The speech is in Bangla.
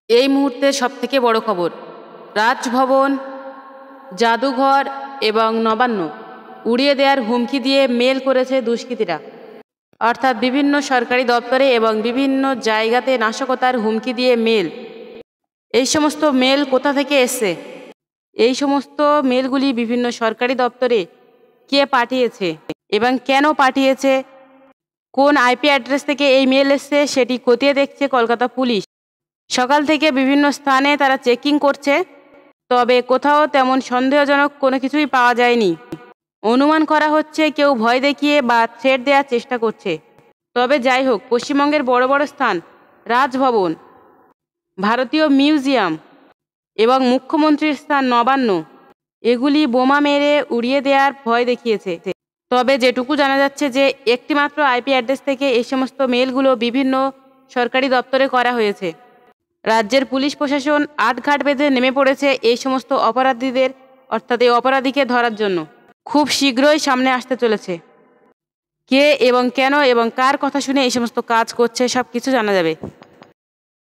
এই মুহূর্তের সবথেকে বড় খবর, রাজভবন, জাদুঘর এবং নবান্ন উড়িয়ে দেওয়ার হুমকি দিয়ে মেল করেছে দুষ্কৃতীরা। অর্থাৎ বিভিন্ন সরকারি দপ্তরে এবং বিভিন্ন জায়গাতে নাশকতার হুমকি দিয়ে মেল। এই সমস্ত মেল কোথা থেকে এসছে? এই সমস্ত মেলগুলি বিভিন্ন সরকারি দপ্তরে কে পাঠিয়েছে এবং কেন পাঠিয়েছে, কোন আইপি অ্যাড্রেস থেকে এই মেল এসছে সেটি খতিয়ে দেখছে কলকাতা পুলিশ। সকাল থেকে বিভিন্ন স্থানে তারা চেকিং করছে, তবে কোথাও তেমন সন্দেহজনক কোনো কিছুই পাওয়া যায়নি। অনুমান করা হচ্ছে কেউ ভয় দেখিয়ে বা থ্রেট দেওয়ার চেষ্টা করছে। তবে যাই হোক, পশ্চিমবঙ্গের বড় বড় স্থান, রাজভবন, ভারতীয় মিউজিয়াম এবং মুখ্যমন্ত্রীর স্থান নবান্ন, এগুলি বোমা মেরে উড়িয়ে দেওয়ার ভয় দেখিয়েছে। তবে যেটুকু জানা যাচ্ছে যে একটিমাত্র আইপি অ্যাড্রেস থেকে এই সমস্ত মেলগুলো বিভিন্ন সরকারি দপ্তরে করা হয়েছে। রাজ্যের পুলিশ প্রশাসন আটঘাট বেঁধে নেমে পড়েছে এই সমস্ত অপরাধীদের, অর্থাৎ এই অপরাধীকে ধরার জন্য। খুব শীঘ্রই সামনে আসতে চলেছে কে এবং কেন এবং কার কথা শুনে এই সমস্ত কাজ করছে, সব কিছু জানা যাবে।